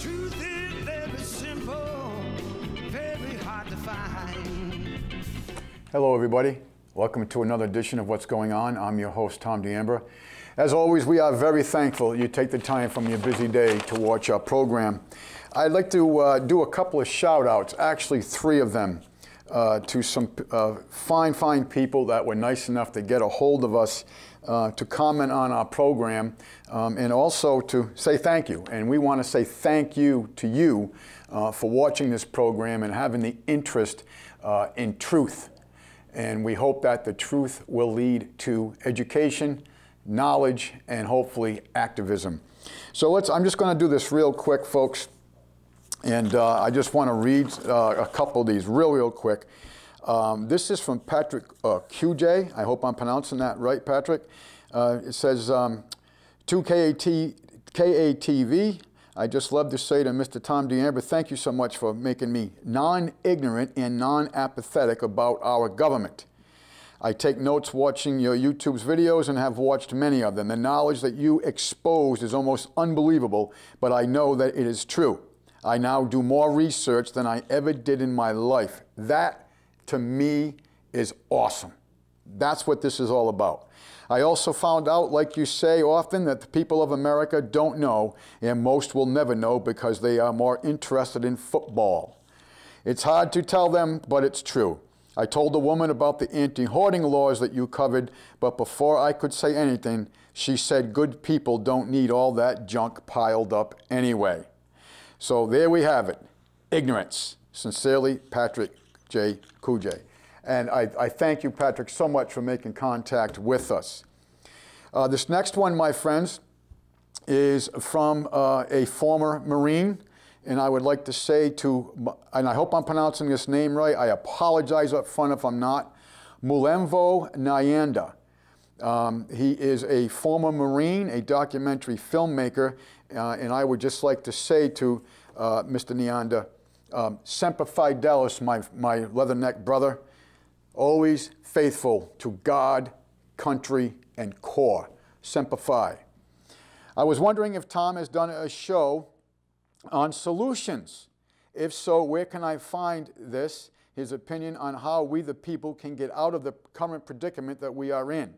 truth is very simple, very hard to find. Hello, everybody. Welcome to another edition of What's Going On. I'm your host, Tom D'Ambra. As always, we are very thankful you take the time from your busy day to watch our program. I'd like to do a couple of shout-outs, actually 3 of them, to some fine people that were nice enough to get a hold of us to comment on our program and also to say thank you. And we want to say thank you to you for watching this program and having the interest in truth. And we hope that the truth will lead to education, knowledge, and hopefully activism. So I'm just going to do this real quick, folks. And I just want to read a couple of these real quick. This is from Patrick QJ. I hope I'm pronouncing that right, Patrick. It says, to KATV, I just love to say to Mr. Tom D'Ambra, thank you so much for making me non-ignorant and non-apathetic about our government. I take notes watching your YouTube's videos and have watched many of them. The knowledge that you exposed is almost unbelievable, but I know that it is true. I now do more research than I ever did in my life. That, to me, is awesome. That's what this is all about. I also found out, like you say often, that the people of America don't know, and most will never know because they are more interested in football. It's hard to tell them, but it's true. I told the woman about the anti-hoarding laws that you covered, but before I could say anything, she said good people don't need all that junk piled up anyway. So there we have it. Ignorance. Sincerely, Patrick J. Kujay. And I thank you, Patrick, so much for making contact with us. This next one, my friends, is from a former Marine. And I would like to say to, and I hope I'm pronouncing this name right, I apologize up front if I'm not, Mulemvo Nyanda. He is a former Marine, a documentary filmmaker, and I would just like to say to Mr. Nyanda, Semper Fidelis, my leatherneck brother, always faithful to God, country, and core. Semper Fi. I was wondering if Tom has done a show on solutions. If so, where can I find this, his opinion on how we the people can get out of the current predicament that we are in?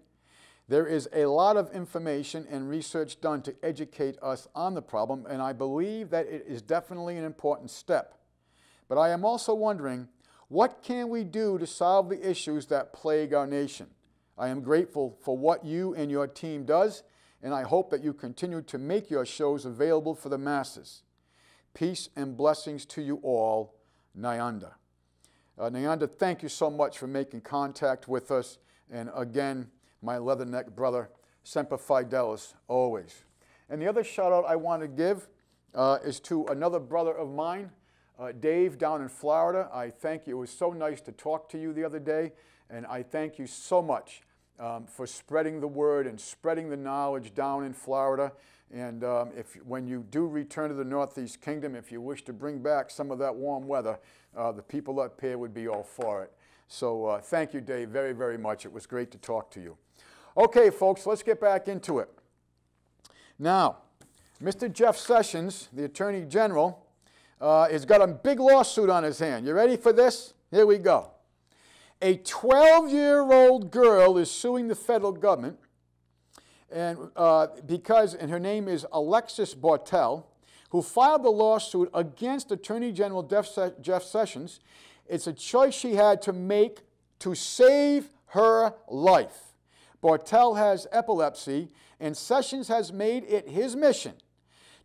There is a lot of information and research done to educate us on the problem, and I believe that it is definitely an important step. But I am also wondering, what can we do to solve the issues that plague our nation? I am grateful for what you and your team does, and I hope that you continue to make your shows available for the masses. Peace and blessings to you all, Nyanda. Nyanda, thank you so much for making contact with us. And again, my leatherneck brother, Semper Fidelis, always. And the other shout out I want to give is to another brother of mine, Dave down in Florida. I thank you. It was so nice to talk to you the other day. And I thank you so much for spreading the word and spreading the knowledge down in Florida. And when you do return to the Northeast Kingdom, if you wish to bring back some of that warm weather, the people up here would be all for it. So thank you, Dave, very, very much. It was great to talk to you. Okay, folks, let's get back into it. Now, Mr. Jeff Sessions, the Attorney General, has got a big lawsuit on his hand. You ready for this? Here we go. A 12-year-old girl is suing the federal government and and her name is Alexis Bortell, who filed the lawsuit against Attorney General Jeff Sessions. It's a choice she had to make to save her life. Bortell has epilepsy, and Sessions has made it his mission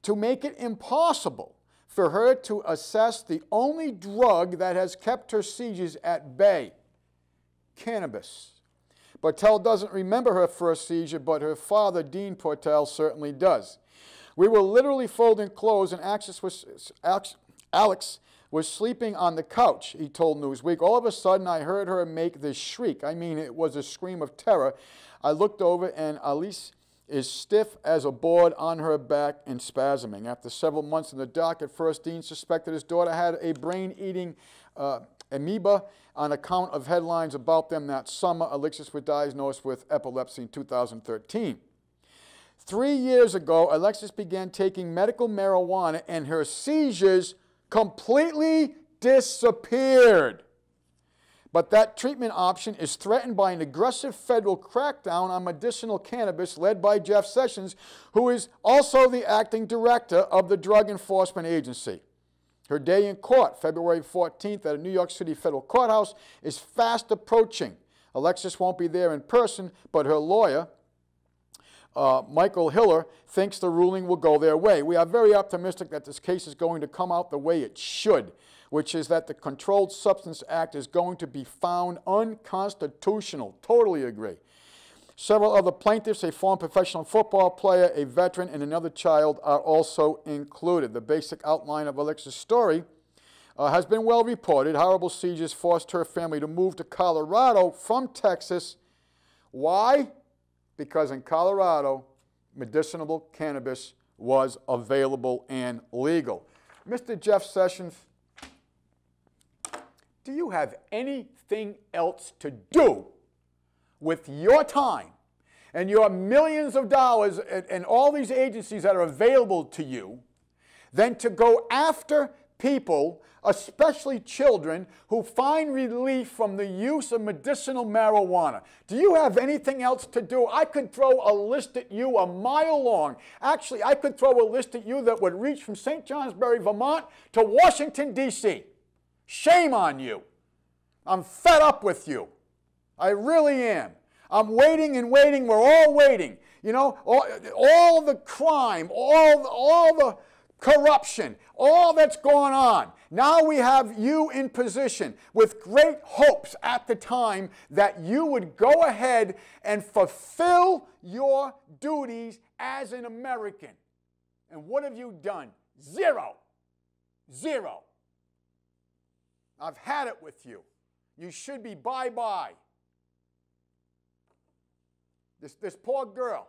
to make it impossible for her to assess the only drug that has kept her seizures at bay, cannabis. Bortell doesn't remember her first seizure, but her father, Dean Bortell, certainly does. We were literally folding clothes, and Alex was sleeping on the couch, he told Newsweek. All of a sudden, I heard her make this shriek. I mean, it was a scream of terror. I looked over, and Alice is stiff as a board on her back and spasming. After several months in the dock, at first, Dean suspected his daughter had a brain-eating amoeba on account of headlines about them that summer. Alexis was diagnosed with epilepsy in 2013. 3 years ago, Alexis began taking medical marijuana and her seizures completely disappeared. But that treatment option is threatened by an aggressive federal crackdown on medicinal cannabis led by Jeff Sessions, who is also the acting director of the Drug Enforcement Agency. Her day in court, February 14th at a New York City federal courthouse, is fast approaching. Alexis won't be there in person, but her lawyer, Michael Hiller, thinks the ruling will go their way. We are very optimistic that this case is going to come out the way it should, which is that the Controlled Substance Act is going to be found unconstitutional. Totally agree. Several other plaintiffs, a former professional football player, a veteran, and another child are also included. The basic outline of Alexis' story has been well reported. Horrible seizures forced her family to move to Colorado from Texas. Why? Because in Colorado, medicinal cannabis was available and legal. Mr. Jeff Sessions, do you have anything else to do with your time and your millions of dollars and all these agencies that are available to you than to go after people, especially children, who find relief from the use of medicinal marijuana? Do you have anything else to do? I could throw a list at you a mile long. Actually, I could throw a list at you that would reach from St. Johnsbury, Vermont to Washington, D.C. Shame on you. I'm fed up with you. I really am. I'm waiting and waiting. We're all waiting. You know, all the crime, all the corruption, all that's going on. Now we have you in position with great hopes at the time that you would go ahead and fulfill your duties as an American. And what have you done? Zero. Zero. I've had it with you. You should be bye-bye. This poor girl,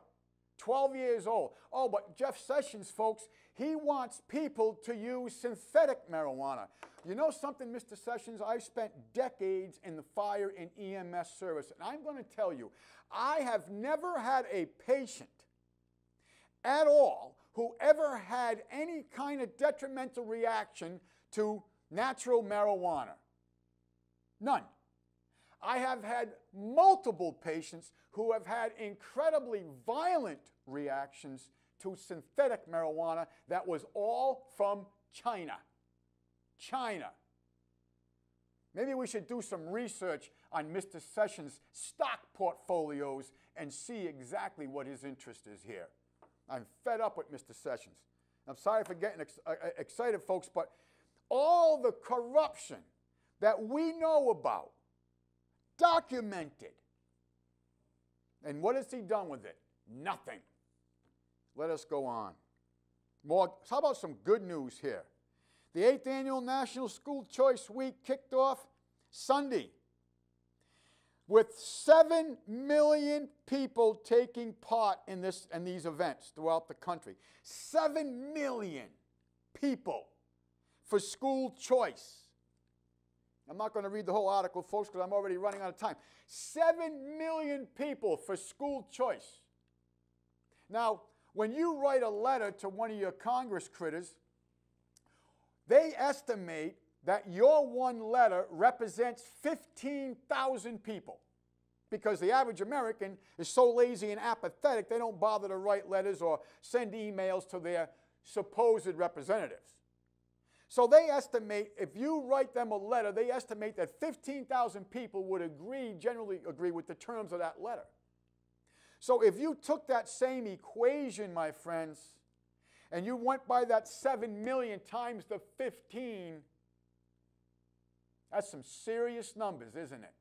12 years old. Oh, but Jeff Sessions, folks, he wants people to use synthetic marijuana. You know something, Mr. Sessions? I've spent decades in the fire and EMS service, and I'm going to tell you, I have never had a patient at all who ever had any kind of detrimental reaction to natural marijuana. None. I have had multiple patients who have had incredibly violent reactions to synthetic marijuana that was all from China. China. Maybe we should do some research on Mr. Sessions' stock portfolios and see exactly what his interest is here. I'm fed up with Mr. Sessions. I'm sorry for getting excited, folks, but all the corruption that we know about, documented. And what has he done with it? Nothing. Let us go on. More, how about some good news here? The 8th Annual National School Choice Week kicked off Sunday with 7 million people taking part in these events throughout the country. 7 million people for school choice. I'm not going to read the whole article, folks, because I'm already running out of time. 7 million people for school choice. Now, when you write a letter to one of your Congress critters, they estimate that your one letter represents 15,000 people, because the average American is so lazy and apathetic they don't bother to write letters or send emails to their supposed representatives. So they estimate, if you write them a letter, they estimate that 15,000 people would generally agree with the terms of that letter. So if you took that same equation, my friends, and you went by that 7 million times the 15, that's some serious numbers, isn't it?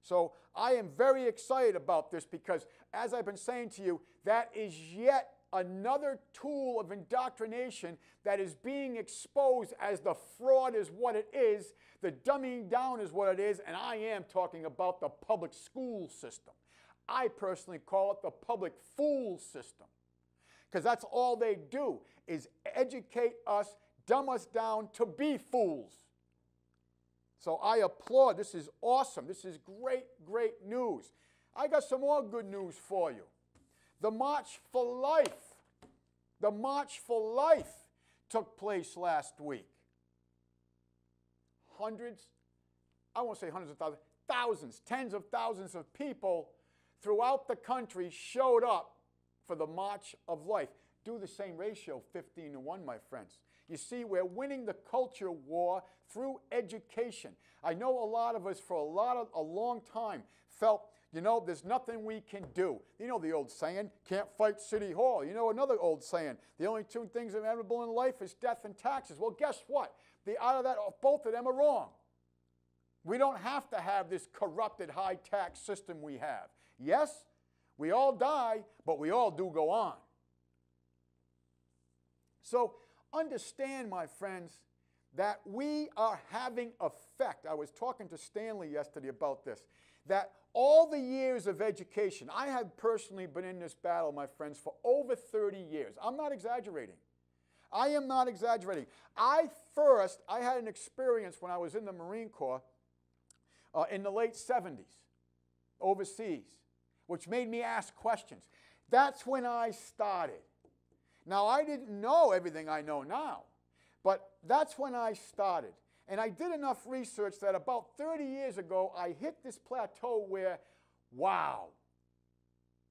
So I am very excited about this because, as I've been saying to you, that is yet another tool of indoctrination that is being exposed as the fraud is what it is, the dumbing down is what it is, and I am talking about the public school system. I personally call it the public fool system, because that's all they do is educate us, dumb us down to be fools. So I applaud. This is awesome. This is great, great news. I got some more good news for you. The March for Life. The March for Life took place last week. Hundreds, I won't say hundreds of thousands, thousands, tens of thousands of people throughout the country showed up for the March of Life. Do the same ratio, 15-1, my friends. You see, we're winning the culture war through education. I know a lot of us for a long time felt, you know, there's nothing we can do. You know the old saying, can't fight City Hall. You know another old saying, the only two things inevitable in life is death and taxes. Well, guess what? Out of that, both of them are wrong. We don't have to have this corrupted high tax system we have. Yes, we all die, but we all do go on. So understand, my friends, that we are having effect. I was talking to Stanley yesterday about this, that all the years of education, I have personally been in this battle, my friends, for over 30 years. I'm not exaggerating. I am not exaggerating. I had an experience when I was in the Marine Corps in the late 70s, overseas, which made me ask questions. That's when I started. Now, I didn't know everything I know now, but that's when I started. And I did enough research that about 30 years ago, I hit this plateau where, wow,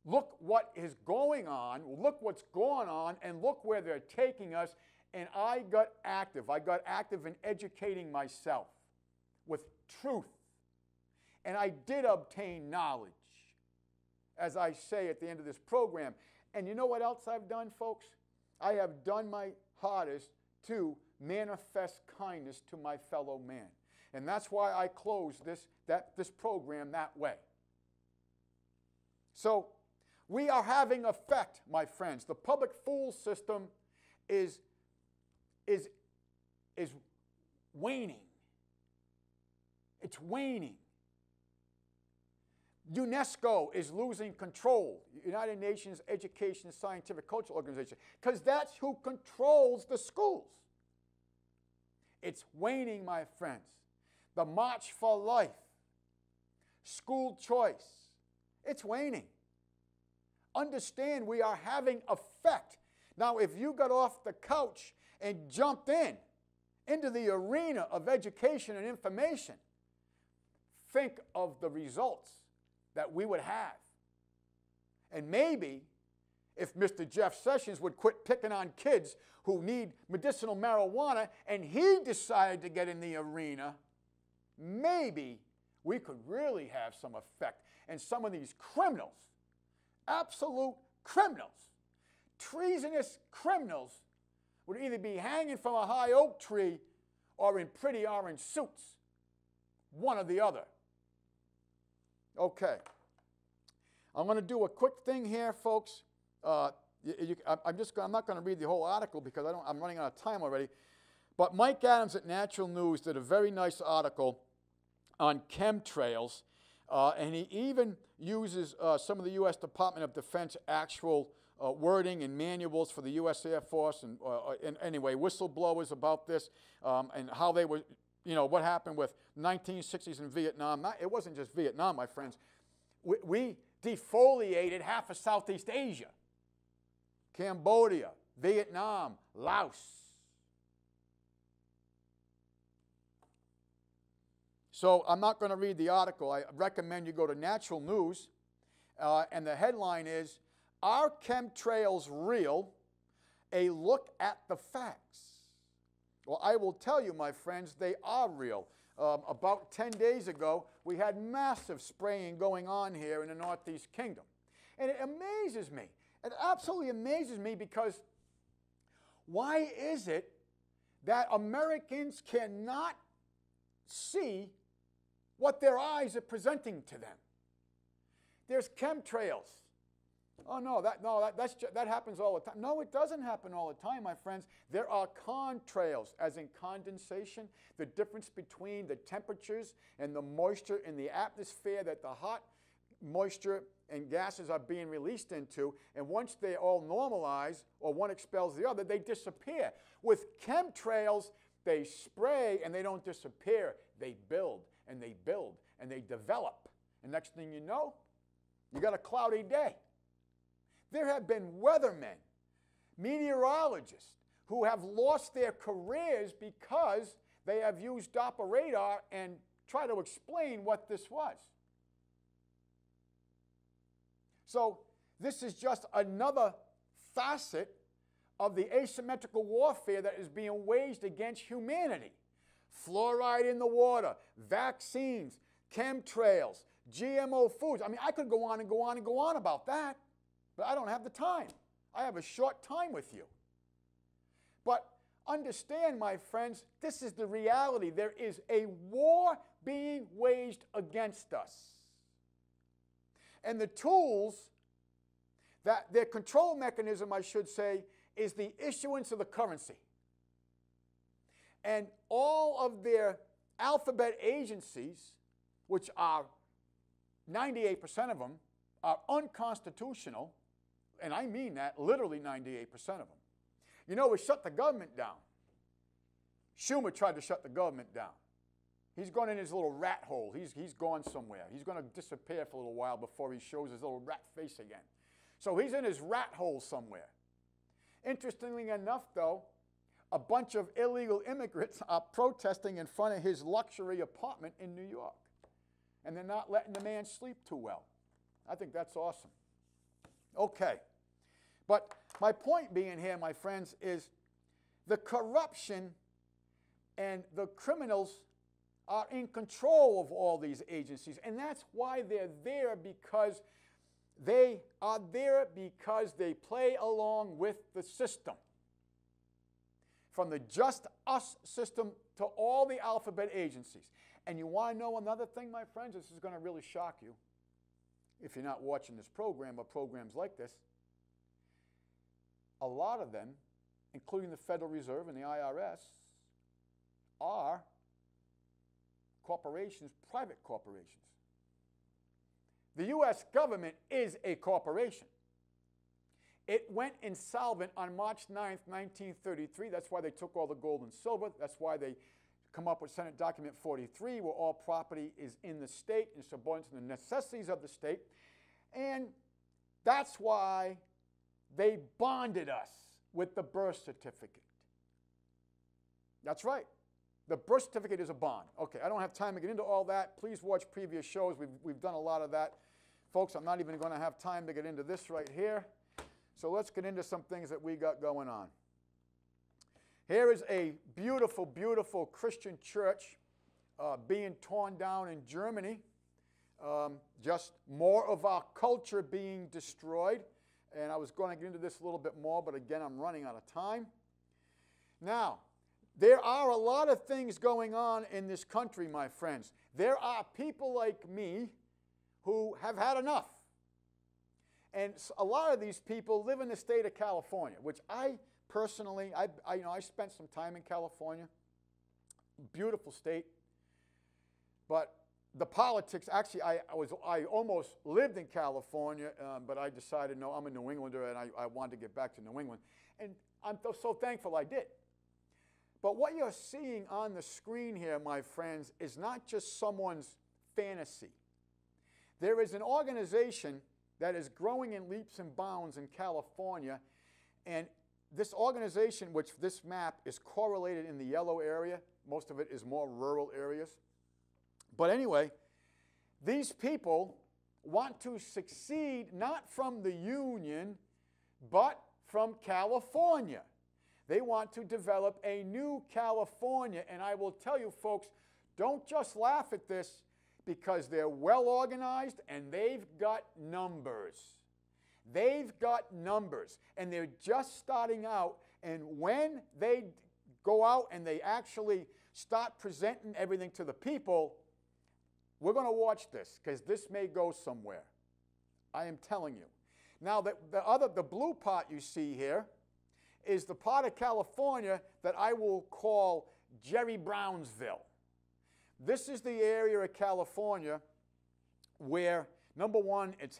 look what is going on, look what's going on, and look where they're taking us. And I got active. I got active in educating myself with truth. And I did obtain knowledge, as I say at the end of this program. And you know what else I've done, folks? I have done my hardest to manifest kindness to my fellow man. And that's why I close this program that way. So we are having effect, my friends. The public fool system is waning. It's waning. UNESCO is losing control, United Nations Education and Scientific Cultural Organization, because that's who controls the schools. It's waning, my friends. The March for Life, school choice, it's waning. Understand, we are having effect. Now, if you got off the couch and jumped into the arena of education and information, think of the results that we would have. And maybe if Mr. Jeff Sessions would quit picking on kids who need medicinal marijuana and he decided to get in the arena, maybe we could really have some effect. And some of these criminals, absolute criminals, treasonous criminals, would either be hanging from a high oak tree or in pretty orange suits, one or the other. Okay, I'm going to do a quick thing here, folks. I'm not going to read the whole article because I'm running out of time already. But Mike Adams at Natural News did a very nice article on chemtrails, and he even uses some of the U.S. Department of Defense actual wording and manuals for the U.S. Air Force, and anyway, whistleblowers about this, and how they were. You know, what happened with 1960s in Vietnam. It wasn't just Vietnam, my friends. We defoliated half of Southeast Asia. Cambodia, Vietnam, Laos. So I'm not going to read the article. I recommend you go to Natural News. And the headline is, Are Chemtrails Real? A Look at the Facts. Well, I will tell you, my friends, they are real. About 10 days ago, we had massive spraying going on here in the Northeast Kingdom. And it amazes me. It absolutely amazes me because why is it that Americans cannot see what their eyes are presenting to them? There's chemtrails. Oh, no, that happens all the time. No, it doesn't happen all the time, my friends. There are contrails, as in condensation, the difference between the temperatures and the moisture in the atmosphere that the hot moisture and gases are being released into, and once they all normalize, or one expels the other, they disappear. With chemtrails, they spray and they don't disappear. They build, and they build, and they develop. And next thing you know, you got a cloudy day. There have been weathermen, meteorologists, who have lost their careers because they have used Doppler radar and tried to explain what this was. So this is just another facet of the asymmetrical warfare that is being waged against humanity. Fluoride in the water, vaccines, chemtrails, GMO foods. I mean, I could go on and go on and go on about that, but I don't have the time. I have a short time with you. But understand, my friends, this is the reality. There is a war being waged against us. And the tools, that their control mechanism, I should say, is the issuance of the currency. And all of their alphabet agencies, which are 98% of them, are unconstitutional, and I mean that, literally 98% of them. You know, we shut the government down. Schumer tried to shut the government down. He's gone in his little rat hole. He's gone somewhere. He's going to disappear for a little while before he shows his little rat face again. So he's in his rat hole somewhere. Interestingly enough, though, a bunch of illegal immigrants are protesting in front of his luxury apartment in New York. And they're not letting the man sleep too well. I think that's awesome. Okay. But my point being here, my friends, is the corruption and the criminals are in control of all these agencies. And that's why they're there, because they are there because they play along with the system. From the Just Us system to all the alphabet agencies. And you want to know another thing, my friends? This is going to really shock you if you're not watching this program or programs like this. A lot of them, including the Federal Reserve and the IRS, are corporations, private corporations. The U.S. government is a corporation. It went insolvent on March 9th, 1933. That's why they took all the gold and silver. That's why they come up with Senate Document 43, where all property is in the state and subordinate to the necessities of the state. And that's why they bonded us with the birth certificate. That's right. The birth certificate is a bond. Okay, I don't have time to get into all that. Please watch previous shows. We've done a lot of that. Folks, I'm not even going to have time to get into this right here. So let's get into some things that we got going on. Here is a beautiful, beautiful Christian church being torn down in Germany. Just more of our culture being destroyed. And I was going to get into this a little bit more, but again, I'm running out of time. Now, there are a lot of things going on in this country, my friends. There are people like me who have had enough. And a lot of these people live in the state of California, which I personally, I spent some time in California. Beautiful state. But the politics, actually, I almost lived in California, but I decided, no, I'm a New Englander, and I wanted to get back to New England. And I'm so thankful I did. But what you're seeing on the screen here, my friends, is not just someone's fantasy. There is an organization that is growing in leaps and bounds in California, and this organization, which this map is correlated in the yellow area, most of it is more rural areas. But anyway, these people want to succeed not from the Union, but from California. They want to develop a new California, and I will tell you, folks, don't just laugh at this, because they're well organized and they've got numbers. They've got numbers, and they're just starting out, and when they go out and they actually start presenting everything to the people, we're going to watch this, because this may go somewhere. I am telling you. Now, the blue part you see here is the part of California that I will call Jerry Brownsville. This is the area of California where, number one, it's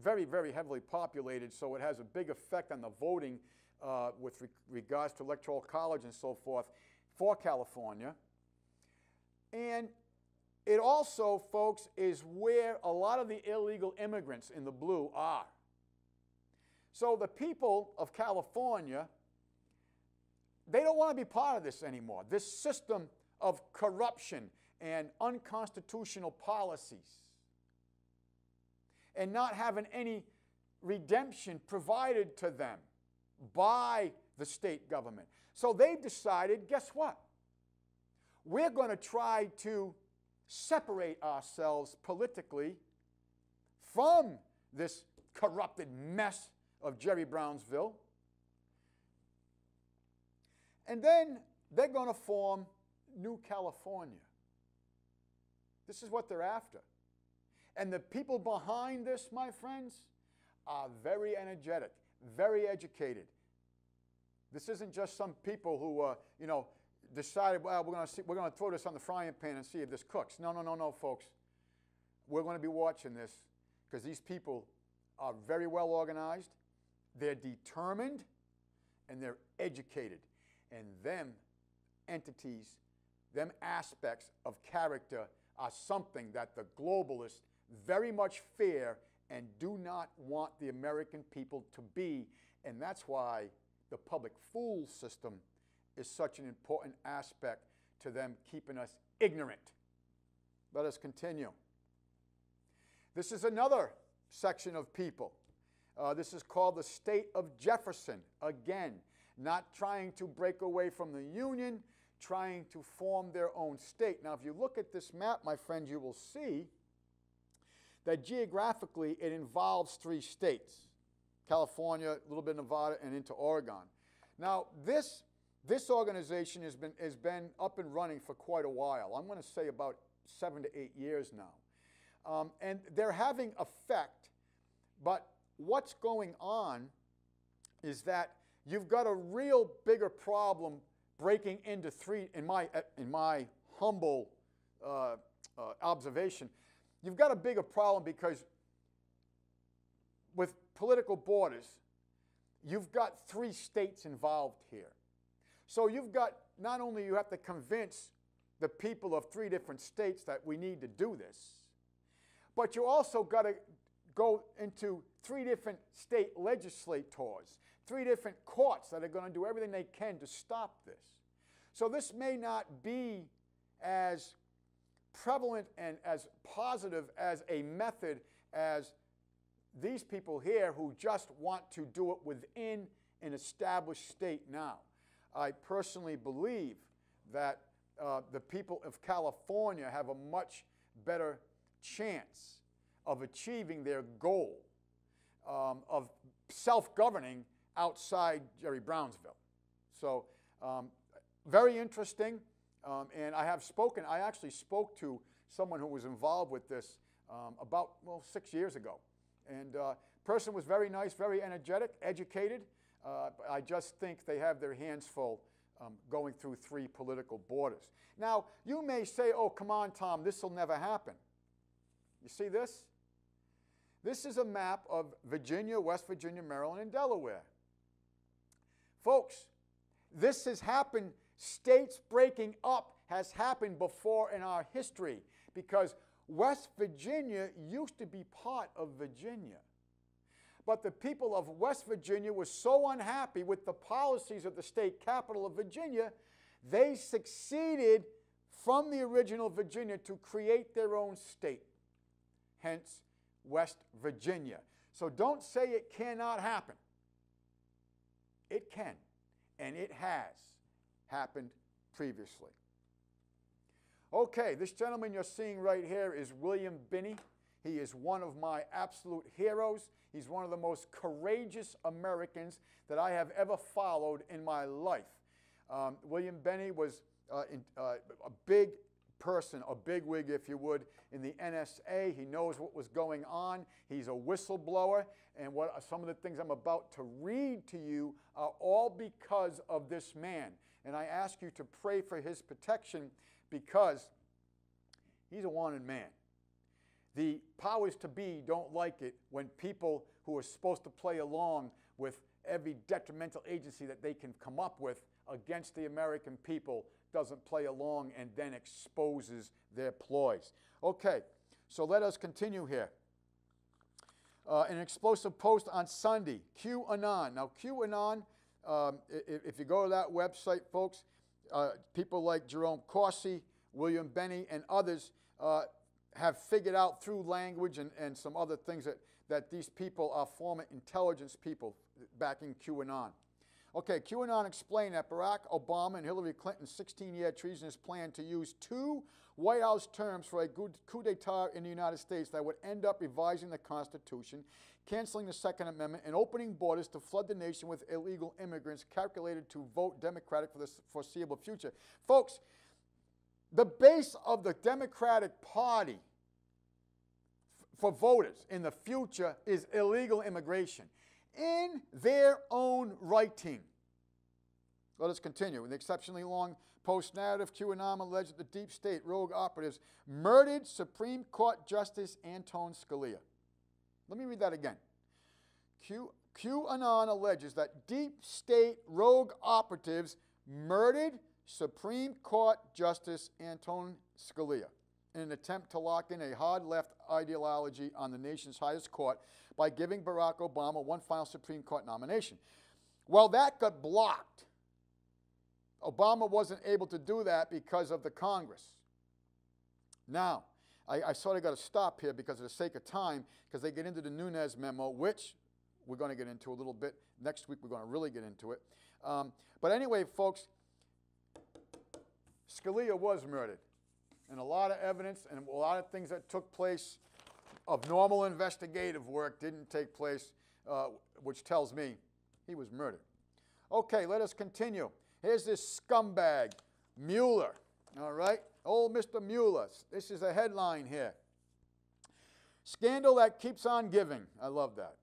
very, very heavily populated, so it has a big effect on the voting with regards to Electoral College and so forth for California. And it also, folks, is where a lot of the illegal immigrants in the blue are. So the people of California, they don't want to be part of this anymore, this system of corruption and unconstitutional policies, and not having any redemption provided to them by the state government. So they've decided, guess what? We're going to try to separate ourselves politically from this corrupted mess of Jerry Brownsville. And then they're going to form New California. This is what they're after. And the people behind this, my friends, are very energetic, very educated. This isn't just some people who, decided, well, we're going to throw this on the frying pan and see if this cooks. No, folks. We're going to be watching this because these people are very well organized, they're determined, and they're educated. And them entities, them aspects of character are something that the globalists very much fear and do not want the American people to be. And that's why the public fool system is such an important aspect to them keeping us ignorant. Let us continue. This is another section of people. This is called the state of Jefferson. Again, not trying to break away from the Union, trying to form their own state. Now, if you look at this map, my friends, you will see that geographically it involves 3 states. California, a little bit of Nevada, and into Oregon. Now, this organization has been up and running for quite a while. I'm going to say about 7 to 8 years now. And they're having effect, but what's going on is that you've got a real bigger problem breaking into 3, in my humble observation. You've got a bigger problem because with political borders, you've got 3 states involved here. So you've got, not only you have to convince the people of 3 different states that we need to do this, but you also got to go into 3 different state legislators, 3 different courts that are going to do everything they can to stop this. So this may not be as prevalent and as positive as a method as these people here who just want to do it within an established state now. I personally believe that the people of California have a much better chance of achieving their goal of self-governing outside Jerry Brownsville. So very interesting, and I actually spoke to someone who was involved with this about 6 years ago. And person was very nice, very energetic, educated. I just think they have their hands full going through 3 political borders. Now, you may say, oh, come on, Tom, this will never happen. You see this? This is a map of Virginia, West Virginia, Maryland, and Delaware. Folks, this has happened, states breaking up has happened before in our history because West Virginia used to be part of Virginia. But the people of West Virginia were so unhappy with the policies of the state capital of Virginia, they succeeded from the original Virginia to create their own state, hence West Virginia. So don't say it cannot happen. It can, and it has happened previously. Okay, this gentleman you're seeing right here is William Binney. He is one of my absolute heroes. He's one of the most courageous Americans that I have ever followed in my life. William Binney was a big person, a bigwig, if you would, in the NSA. He knows what was going on. He's a whistleblower. And some of the things I'm about to read to you are all because of this man. And I ask you to pray for his protection because he's a wanted man. The powers to be don't like it when people who are supposed to play along with every detrimental agency that they can come up with against the American people doesn't play along and then exposes their ploys. Okay, so let us continue here. In an explosive post on Sunday, QAnon. Now, QAnon, if you go to that website, folks, people like Jerome Corsi, William Benny, and others have figured out through language and some other things that these people are former intelligence people backing QAnon. Okay, QAnon explained that Barack Obama and Hillary Clinton's 16-year treasonous plan to use 2 White House terms for a coup d'etat in the United States that would end up revising the Constitution, canceling the Second Amendment, and opening borders to flood the nation with illegal immigrants calculated to vote Democratic for the foreseeable future. Folks, the base of the Democratic Party for voters in the future is illegal immigration in their own writing. Let us continue. In the exceptionally long post-narrative, QAnon alleged that the deep state rogue operatives murdered Supreme Court Justice Antonin Scalia. Let me read that again. QAnon alleges that deep state rogue operatives murdered Supreme Court Justice Antonin Scalia in an attempt to lock in a hard left ideology on the nation's highest court by giving Barack Obama one final Supreme Court nomination. Well, that got blocked. Obama wasn't able to do that because of the Congress. Now, I sort of got to stop here because of the sake of time, because they get into the Nunes memo, which we're going to get into a little bit. Next week, we're going to really get into it. But anyway, folks, Scalia was murdered. And a lot of evidence and a lot of things that took place of normal investigative work didn't take place, which tells me he was murdered. Okay, let us continue. Here's this scumbag, Mueller, all right? Old Mr. Mueller. This is a headline here. Scandal that keeps on giving. I love that.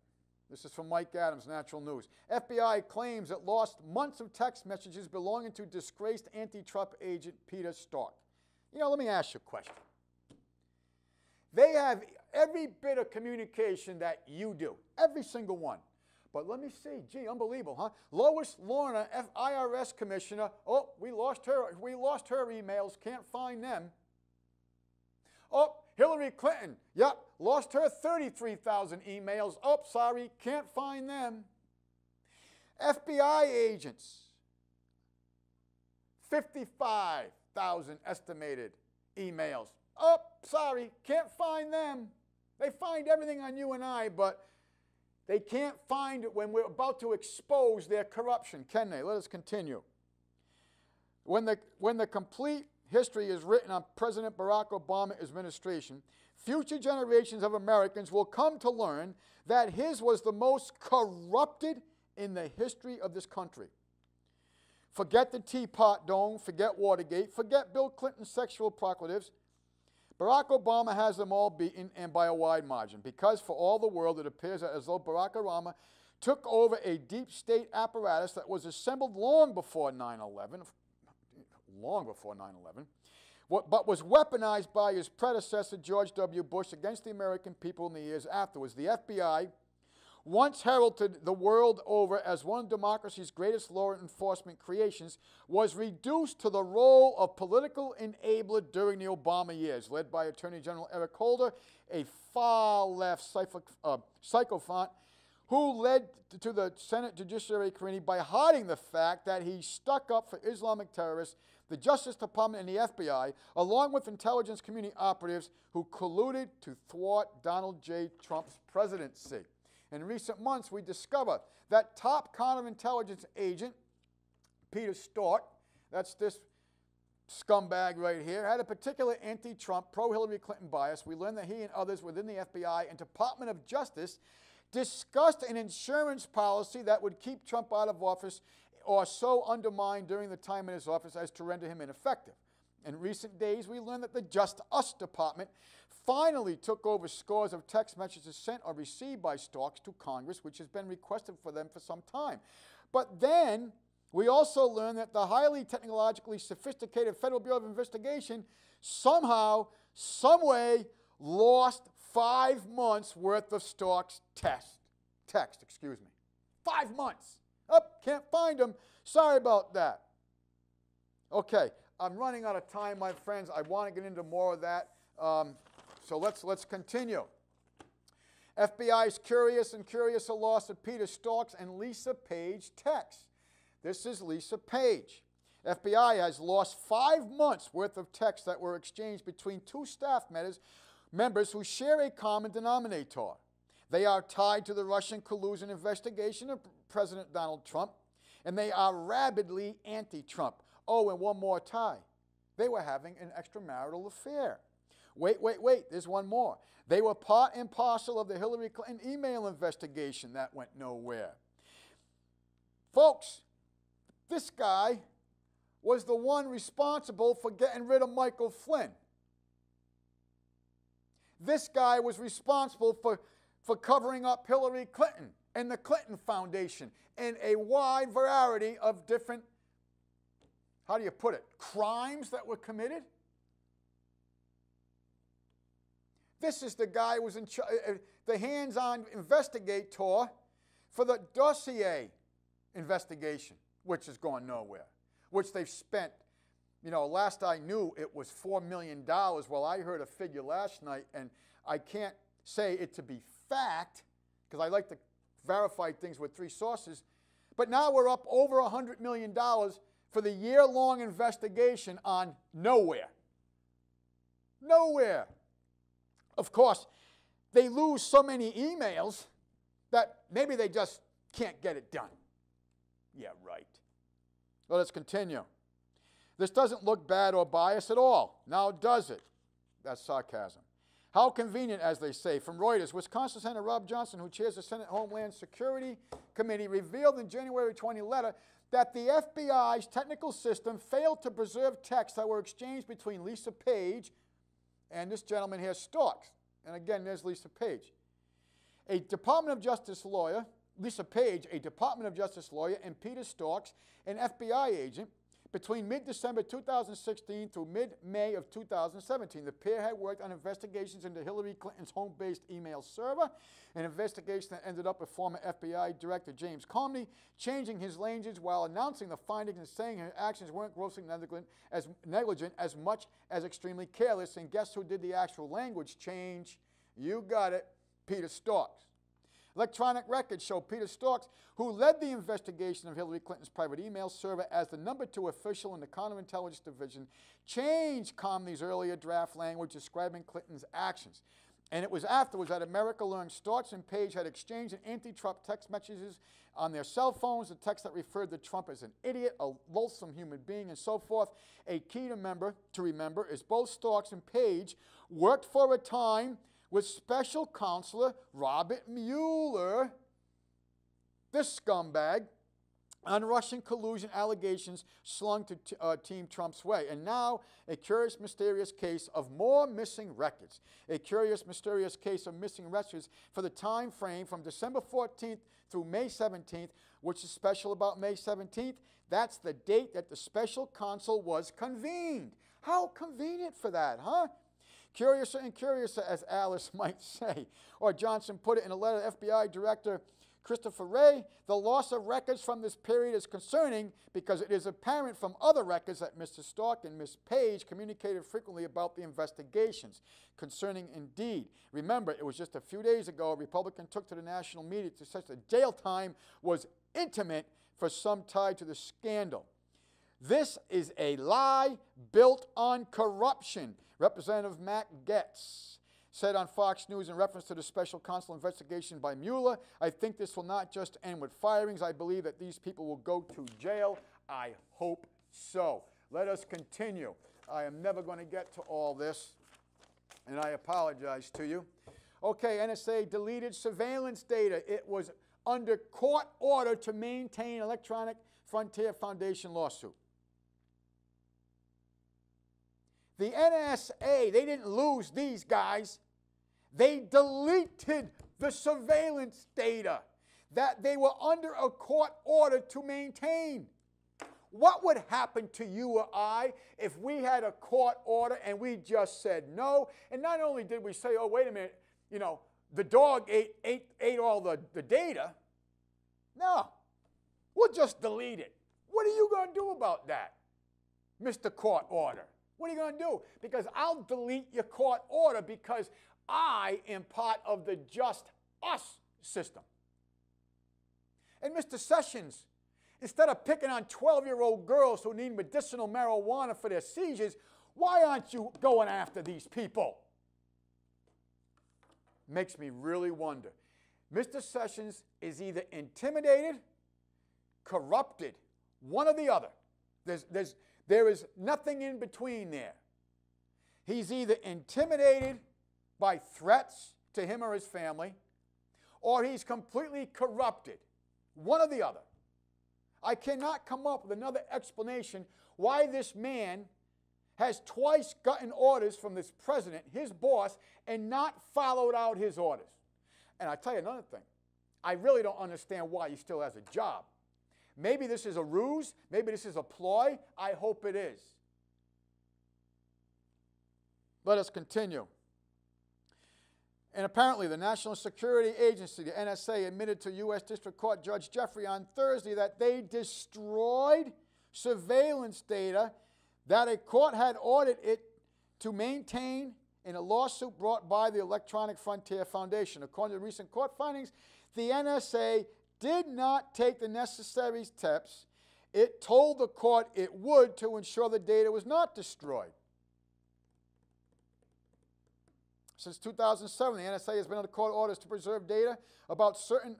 This is from Mike Adams, Natural News. FBI claims it lost months of text messages belonging to disgraced anti-Trump agent Peter Strzok. You know, let me ask you a question. They have every bit of communication that you do, every single one. But let me see, gee, unbelievable, huh? Lois Lerner, IRS commissioner, oh, we lost her emails, can't find them. Oh, Hillary Clinton, yep, lost her 33,000 emails, oh, sorry, can't find them. FBI agents, 55,000 estimated emails. Oh, sorry, can't find them. They find everything on you and I, but they can't find it when we're about to expose their corruption, can they? Let us continue. When the complete history is written on President Barack Obama's administration, future generations of Americans will come to learn that his was the most corrupted in the history of this country. Forget the Teapot Dome, forget Watergate, forget Bill Clinton's sexual proclatives. Barack Obama has them all beaten, and by a wide margin, because for all the world it appears as though Barack Obama took over a deep state apparatus that was assembled long before 9/11, but was weaponized by his predecessor George W. Bush against the American people in the years afterwards. The FBI, once heralded the world over as one of democracy's greatest law enforcement creations, was reduced to the role of political enabler during the Obama years, led by Attorney General Eric Holder, a far-left sycophant who led to the Senate Judiciary Committee by hiding the fact that he stuck up for Islamic terrorists, the Justice Department, and the FBI, along with intelligence community operatives who colluded to thwart Donald J. Trump's presidency. In recent months, we discover that top counterintelligence agent, Peter Strzok, that's this scumbag right here, had a particular anti-Trump, pro-Hillary Clinton bias. We learned that he and others within the FBI and Department of Justice discussed an insurance policy that would keep Trump out of office or so undermined during the time in his office as to render him ineffective. In recent days, we learned that the Just Us Department finally took over scores of text messages sent or received by Strzok to Congress, which has been requested for them for some time. But then we also learned that the highly technologically sophisticated Federal Bureau of Investigation somehow, someway, lost 5 months worth of Strzok's text. 5 months. Oh, can't find them. Sorry about that. Okay. I'm running out of time, my friends. I want to get into more of that. So let's continue. FBI is curious and curious the loss of Peter Strzok's and Lisa Page texts. This is Lisa Page. FBI has lost 5 months' worth of texts that were exchanged between two staff members who share a common denominator. They are tied to the Russian collusion investigation of President Donald Trump, and they are rabidly anti-Trump. Oh, and one more tie. They were having an extramarital affair. Wait, there's one more. They were part and parcel of the Hillary Clinton email investigation that went nowhere. Folks, this guy was the one responsible for getting rid of Michael Flynn. This guy was responsible for covering up Hillary Clinton and the Clinton Foundation and a wide variety of different, how do you put it, crimes that were committed. This is the guy who was in the hands-on investigator for the dossier investigation, which has gone nowhere, which they've spent, last I knew it was $4 million. Well, I heard a figure last night, and I can't say it to be fact, because I like to verify things with 3 sources, but now we're up over $100 million for the year-long investigation on nowhere. Nowhere. Of course, they lose so many emails that maybe they just can't get it done. Yeah, right. Well, let's continue. This doesn't look bad or biased at all. Now does it? That's sarcasm. How convenient, as they say. From Reuters, Wisconsin Senator Rob Johnson, who chairs the Senate Homeland Security Committee, revealed in January 20 letter that the FBI's technical system failed to preserve texts that were exchanged between Lisa Page and this gentleman here, Strzok. And again, there's Lisa Page. A Department of Justice lawyer, Lisa Page, a Department of Justice lawyer, and Peter Strzok, an FBI agent, between mid-December 2016 through mid-May of 2017. The pair had worked on investigations into Hillary Clinton's home-based email server, an investigation that ended up with former FBI Director James Comey changing his language while announcing the findings and saying her actions weren't grossly negligent as much as extremely careless. And guess who did the actual language change? You got it, Peter Strzok. Electronic records show Peter Strzok, who led the investigation of Hillary Clinton's private email server as the #2 official in the Counterintelligence Division, changed Comey's earlier draft language describing Clinton's actions. And it was afterwards that America learned Strzok and Page had exchanged an anti-Trump text messages on their cell phones, a text that referred to Trump as an idiot, a loathsome human being, and so forth. A key to remember is both Strzok and Page worked for a time with Special Counselor Robert Mueller, this scumbag, on Russian collusion allegations slung to Team Trump's way. And now, a curious, mysterious case of more missing records. A curious, mysterious case of missing records for the time frame from December 14th through May 17th. Which is special about May 17th? That's the date that the special counsel was convened. How convenient for that, huh? Curiouser and curiouser, as Alice might say. Or Johnson put it in a letter to FBI Director Christopher Wray, the loss of records from this period is concerning because it is apparent from other records that Mr. Strzok and Ms. Page communicated frequently about the investigations. Concerning indeed. Remember, it was just a few days ago a Republican took to the national media to such that jail time was intimate for some tied to the scandal. This is a lie built on corruption. Representative Matt Gaetz said on Fox News in reference to the special counsel investigation by Mueller, I think this will not just end with firings. I believe that these people will go to jail. I hope so. Let us continue. I am never going to get to all this, and I apologize to you. Okay, NSA deleted surveillance data. It was under court order to maintain Electronic Frontier Foundation lawsuit. The NSA, they didn't lose these guys. They deleted the surveillance data that they were under a court order to maintain. What would happen to you or I if we had a court order and we just said no? And not only did we say, oh, wait a minute, the dog ate all the data. No, we'll just delete it. What are you going to do about that, Mr. Court Order? What are you going to do? Because I'll delete your court order because I am part of the just us system. And Mr. Sessions, instead of picking on 12-year-old girls who need medicinal marijuana for their seizures, why aren't you going after these people? Makes me really wonder. Mr. Sessions is either intimidated, corrupted, one or the other. There is nothing in between there. He's either intimidated by threats to him or his family, or he's completely corrupted, one or the other. I cannot come up with another explanation why this man has twice gotten orders from this president, his boss, and not followed out his orders. And I tell you another thing. I really don't understand why he still has a job. Maybe this is a ruse. Maybe this is a ploy. I hope it is. Let us continue. And apparently the National Security Agency, the NSA, admitted to U.S. District Court Judge Jeffrey on Thursday that they destroyed surveillance data that a court had ordered it to maintain in a lawsuit brought by the Electronic Frontier Foundation. According to recent court findings, the NSA did not take the necessary steps it told the court it would to ensure the data was not destroyed. Since 2007, the NSA has been under court orders to preserve data about certain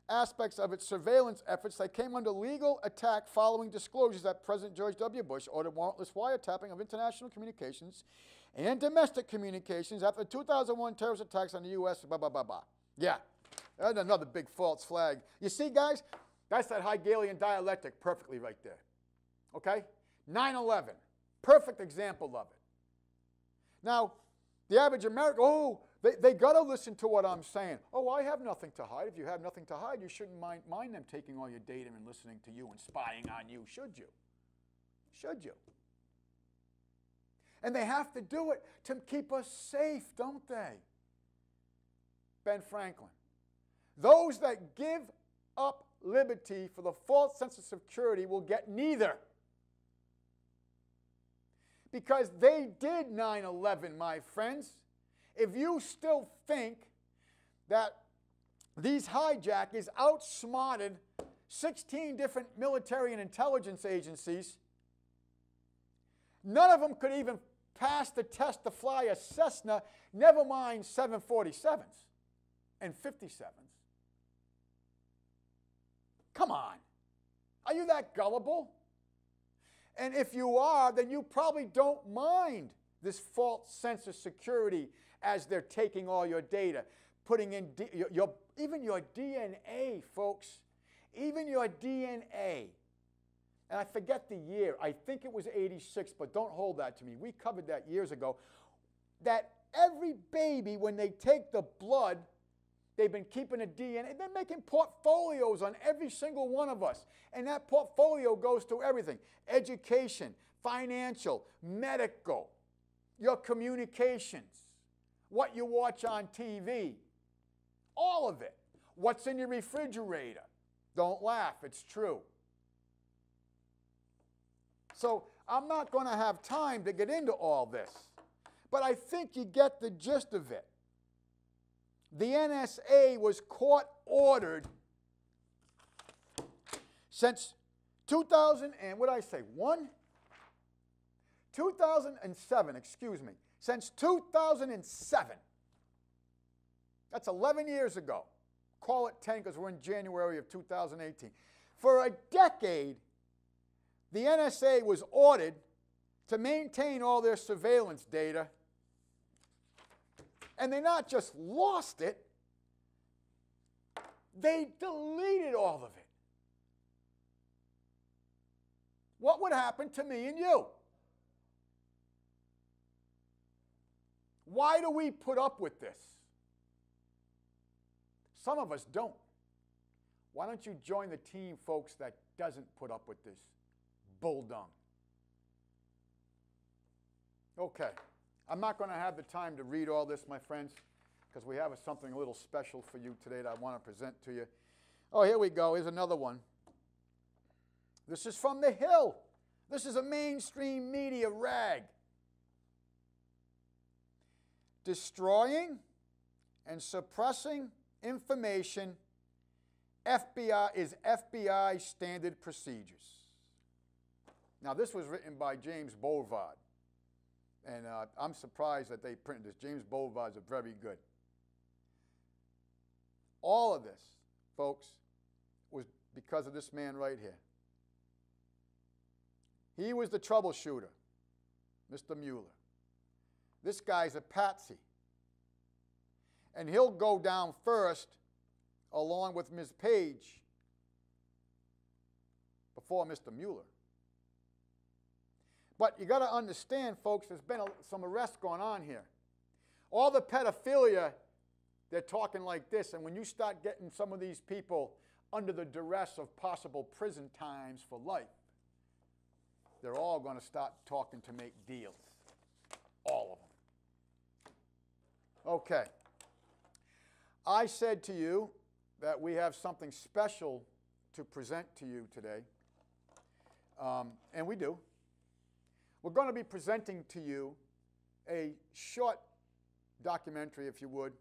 aspects of its surveillance efforts that came under legal attack following disclosures that President George W. Bush ordered warrantless wiretapping of international communications and domestic communications after the 2001 terrorist attacks on the U.S., blah, blah, blah, blah. Yeah, that's another big false flag. You see, guys, that's that Hegelian dialectic perfectly right there. Okay? 9/11, perfect example of it. Now, the average American, they got to listen to what I'm saying. Oh, I have nothing to hide. If you have nothing to hide, you shouldn't mind them taking all your data and listening to you and spying on you, should you? Should you? And they have to do it to keep us safe, don't they? Ben Franklin. Those that give up liberty for the false sense of security will get neither. Because they did 9/11, my friends. If you still think that these hijackers outsmarted 16 different military and intelligence agencies, none of them could even pass the test to fly a Cessna, never mind 747s and 57s. Come on. Are you that gullible? And if you are, then you probably don't mind this false sense of security as they're taking all your data, putting in even your DNA, folks, even your DNA. And I forget the year. I think it was 86, but don't hold that to me. We covered that years ago. That every baby, when they take the blood, they've been keeping a DNA. They're making portfolios on every single one of us. And that portfolio goes to everything. Education, financial, medical, your communications, what you watch on TV, all of it. What's in your refrigerator. Don't laugh, it's true. So I'm not going to have time to get into all this. But I think you get the gist of it. The NSA was court-ordered since 2007, excuse me. Since 2007. That's 11 years ago. Call it 10 because we're in January of 2018. For a decade, the NSA was ordered to maintain all their surveillance data. And they not just lost it, they deleted all of it. What would happen to me and you? Why do we put up with this? Some of us don't. Why don't you join the team, folks, that doesn't put up with this bull dung? Okay. I'm not going to have the time to read all this, my friends, because we have something a little special for you today that I want to present to you. Oh, here we go. Here's another one. This is from The Hill. This is a mainstream media rag. Destroying and suppressing information FBI standard procedures. Now, this was written by James Bovard, and I'm surprised that they printed this. James Bovard is very good. All of this, folks, was because of this man right here. He was the troubleshooter, Mr. Mueller. This guy's a patsy. And he'll go down first along with Ms. Page before Mr. Mueller. But you got to understand, folks, there's been some arrests going on here. All the pedophilia, they're talking like this, and when you start getting some of these people under the duress of possible prison times for life, they're all going to start talking to make deals. All of them. Okay. I said to you that we have something special to present to you today, and we do. We're going to be presenting to you a short documentary, if you would,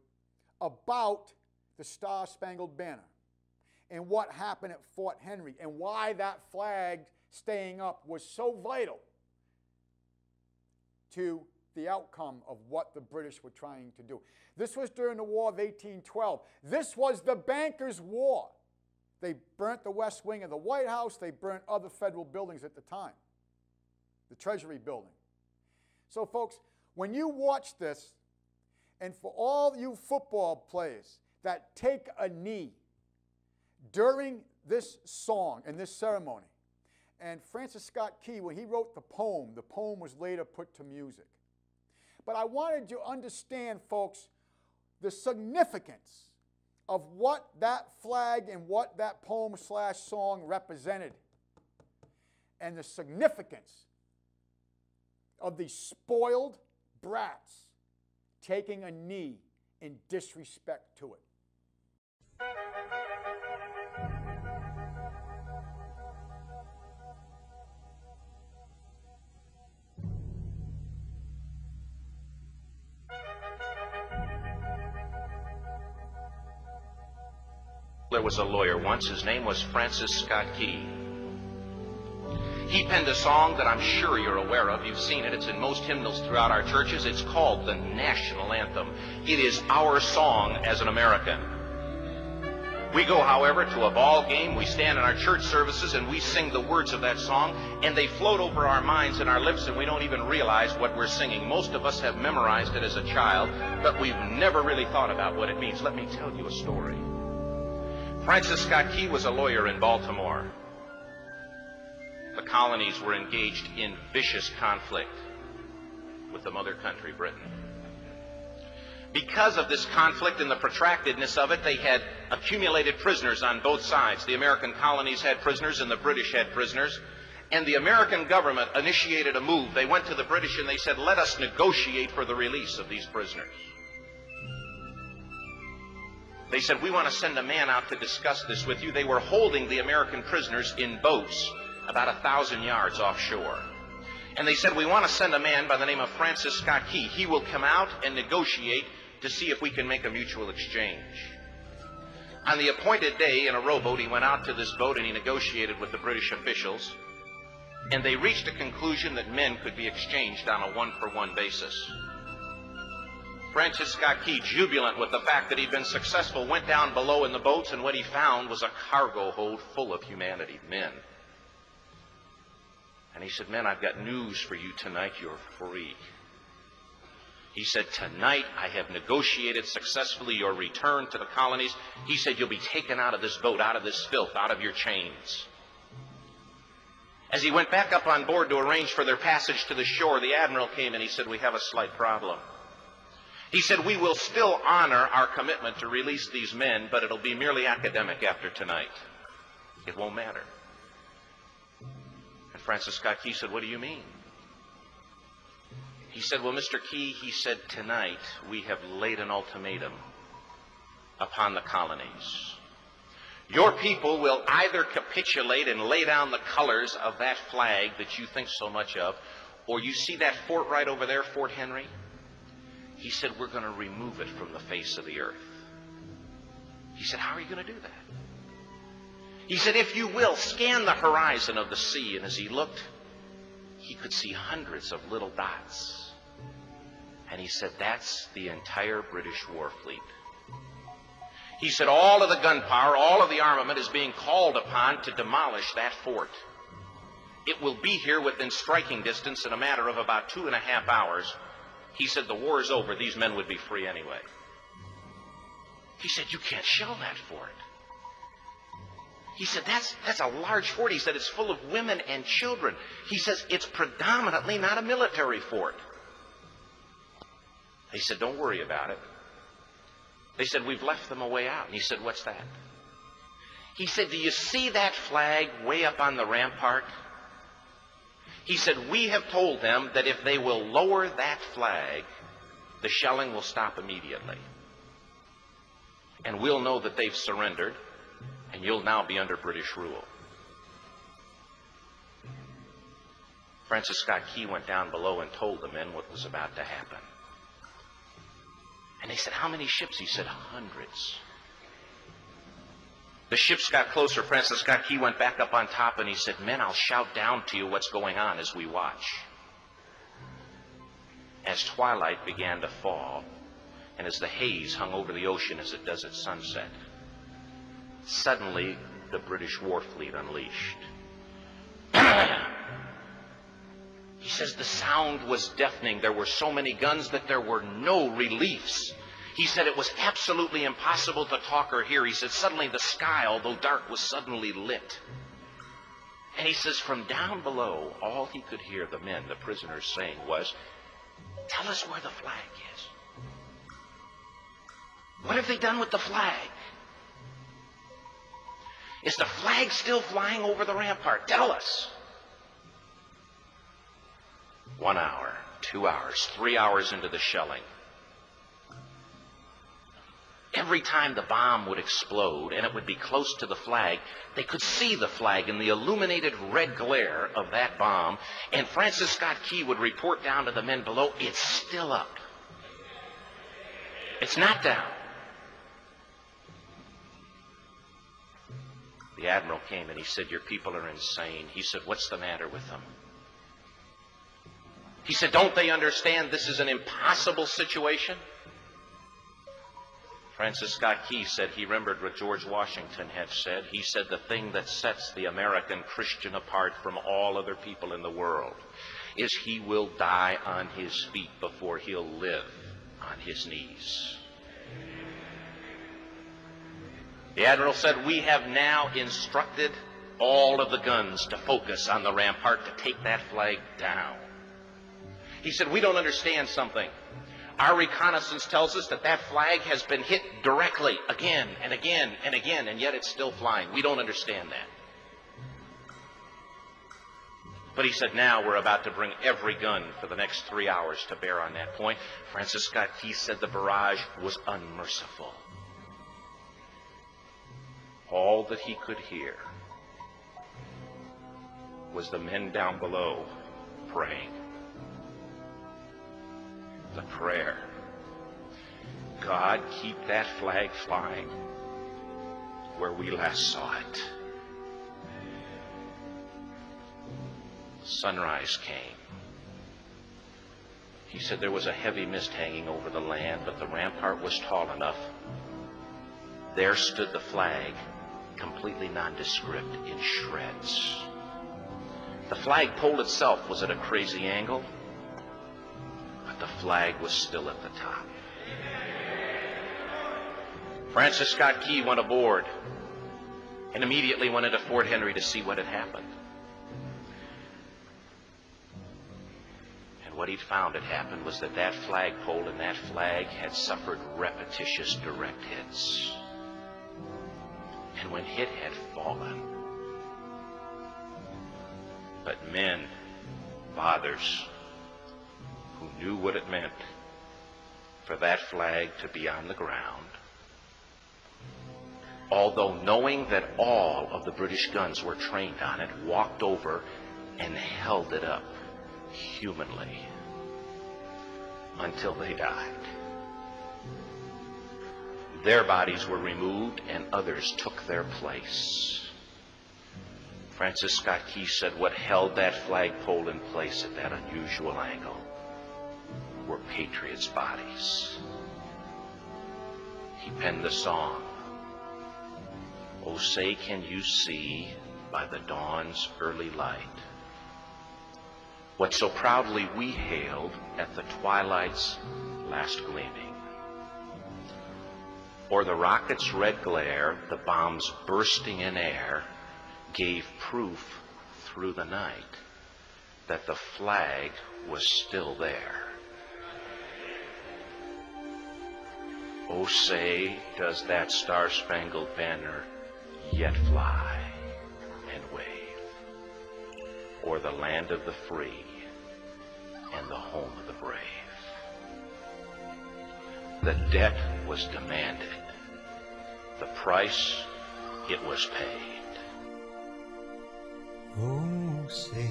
about the Star-Spangled Banner and what happened at Fort Henry and why that flag staying up was so vital to the outcome of what the British were trying to do. This was during the War of 1812. This was the bankers' war. They burnt the West Wing of the White House. They burnt other federal buildings at the time, the Treasury building. So, folks, when you watch this, and for all you football players that take a knee during this song and this ceremony, and Francis Scott Key, when he wrote the poem was later put to music. But I wanted you to understand, folks, the significance of what that flag and what that poem/song represented, and the significance of these spoiled brats taking a knee in disrespect to it. There was a lawyer once. His name was Francis Scott Key. He penned a song that I'm sure you're aware of. You've seen it. It's in most hymnals throughout our churches. It's called the National Anthem. It is our song as an American. We go, however, to a ball game. We stand in our church services and we sing the words of that song, and they float over our minds and our lips, and we don't even realize what we're singing. Most of us have memorized it as a child, but we've never really thought about what it means. Let me tell you a story. Francis Scott Key was a lawyer in Baltimore. The colonies were engaged in vicious conflict with the mother country, Britain. Because of this conflict and the protractedness of it, they had accumulated prisoners on both sides. The American colonies had prisoners and the British had prisoners. And the American government initiated a move. They went to the British and they said, let us negotiate for the release of these prisoners. They said, we want to send a man out to discuss this with you. They were holding the American prisoners in boats about 1,000 yards offshore. And they said, we want to send a man by the name of Francis Scott Key. He will come out and negotiate to see if we can make a mutual exchange. On the appointed day, in a rowboat, he went out to this boat and he negotiated with the British officials. And they reached a conclusion that men could be exchanged on a one-for-one basis. Francis Scott Key, jubilant with the fact that he'd been successful, went down below in the boats, and what he found was a cargo hold full of humanity, men. And he said, men, I've got news for you tonight. You're free. He said, tonight I have negotiated successfully your return to the colonies. He said, you'll be taken out of this boat, out of this filth, out of your chains. As he went back up on board to arrange for their passage to the shore, the admiral came and he said, we have a slight problem. He said, we will still honor our commitment to release these men, but it'll be merely academic after tonight. It won't matter. And Francis Scott Key said, what do you mean? He said, well, Mr. Key, he said, tonight we have laid an ultimatum upon the colonies. Your people will either capitulate and lay down the colors of that flag that you think so much of, or you see that fort right over there, Fort Henry? He said, we're going to remove it from the face of the earth. He said, how are you going to do that? He said, if you will, scan the horizon of the sea. And as he looked, he could see hundreds of little dots. And he said, that's the entire British war fleet. He said, all of the gunpowder, all of the armament is being called upon to demolish that fort. It will be here within striking distance in a matter of about 2.5 hours. He said, the war is over. These men would be free anyway. He said, you can't shell that fort. He said, that's a large fort. He said, it's full of women and children. He says, it's predominantly not a military fort. He said, don't worry about it. They said, we've left them a way out. And he said, what's that? He said, do you see that flag way up on the rampart? He said, we have told them that if they will lower that flag, the shelling will stop immediately. And we'll know that they've surrendered, and you'll now be under British rule. Francis Scott Key went down below and told the men what was about to happen. And they said, how many ships? He said, hundreds. The ships got closer. Francis Scott Key went back up on top and he said, men, I'll shout down to you what's going on as we watch. As twilight began to fall, and as the haze hung over the ocean as it does at sunset, suddenly the British war fleet unleashed. He says the sound was deafening. There were so many guns that there were no reliefs. He said it was absolutely impossible to talk or hear. He said suddenly the sky, although dark, was suddenly lit. And he says from down below, all he could hear the men, the prisoners, saying was, tell us where the flag is. What have they done with the flag? Is the flag still flying over the rampart? Tell us. 1 hour, 2 hours, 3 hours into the shelling, every time the bomb would explode and it would be close to the flag, they could see the flag in the illuminated red glare of that bomb, and Francis Scott Key would report down to the men below, it's still up. It's not down. The admiral came and he said, your people are insane. He said, what's the matter with them? He said, don't they understand this is an impossible situation? Francis Scott Key said he remembered what George Washington had said. He said the thing that sets the American Christian apart from all other people in the world is he will die on his feet before he'll live on his knees. The admiral said, we have now instructed all of the guns to focus on the rampart to take that flag down. He said, we don't understand something. Our reconnaissance tells us that that flag has been hit directly again and again and again, and yet it's still flying. We don't understand that. But he said, now we're about to bring every gun for the next 3 hours to bear on that point. Francis Scott Key said the barrage was unmerciful. All that he could hear was the men down below praying. The prayer, God, keep that flag flying where we last saw it. Sunrise came. He said there was a heavy mist hanging over the land, but the rampart was tall enough. There stood the flag, completely nondescript, in shreds. The flagpole itself was at a crazy angle, but the flag was still at the top. Francis Scott Key went aboard and immediately went into Fort Henry to see what had happened. And what he'd found had happened was that that flagpole and that flag had suffered repetitious direct hits. And when it had fallen, but men, fathers, who knew what it meant for that flag to be on the ground, although knowing that all of the British guns were trained on it, walked over and held it up humanly until they died. Their bodies were removed and others took their place. Francis Scott Key said what held that flagpole in place at that unusual angle were patriots' bodies. He penned the song, "Oh, say can you see by the dawn's early light what so proudly we hailed at the twilight's last gleaming? Or the rocket's red glare, the bombs bursting in air, gave proof through the night that the flag was still there. Oh, say, does that star-spangled banner yet fly and wave o'er the land of the free and the home of the brave? The debt was demanded. The price, it was paid." Oh, say,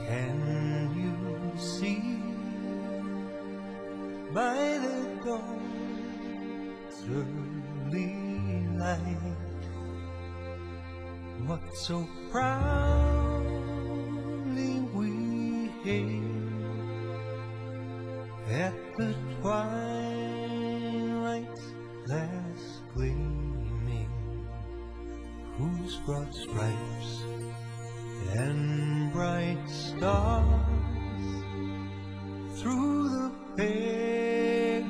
can you see by the dawn's early light what so proudly we hailed at the twilight's last gleaming, whose broad stripes and bright stars through the perilous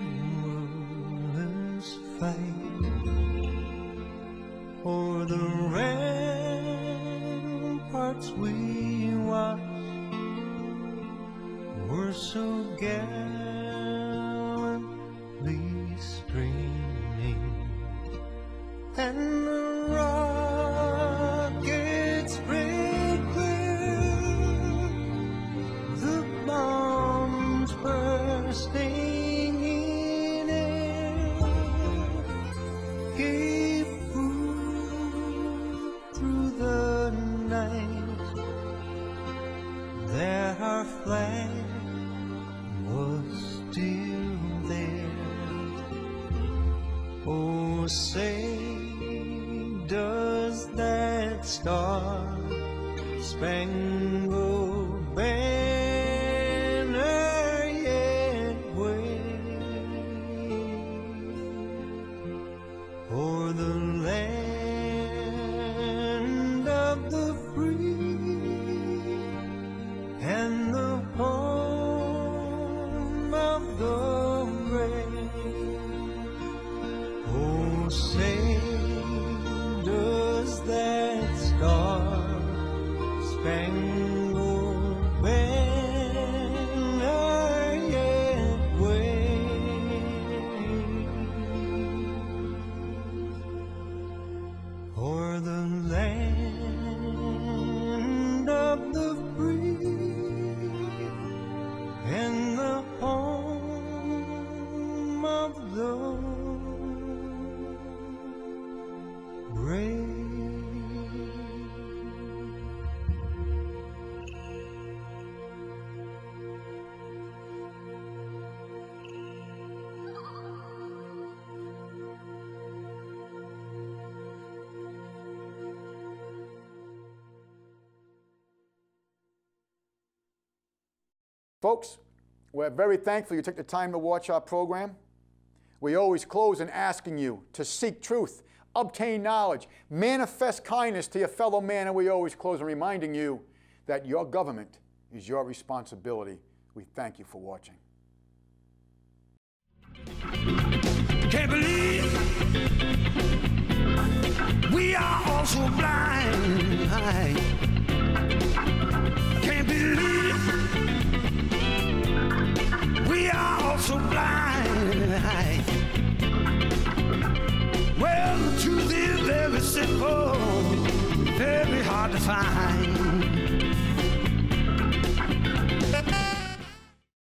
fight o'er the ramparts we watched were so gallantly streaming, and the rockets break clear, the bombs bursting in air gave proof through the night that our flag was still there. Oh, say, does that star-spangled banner yet wave o'er the land of the free and the home of the brave? Oh, say, does that star-spangled banner yet wave o'er the land of the free and the home of the brave? Folks, we're very thankful you took the time to watch our program. We always close in asking you to seek truth, obtain knowledge, manifest kindness to your fellow man, and we always close in reminding you that your government is your responsibility. We thank you for watching. Can't believe we are all so blind. I can't believe we are all so blind. Well, the truth is very simple, very hard to find.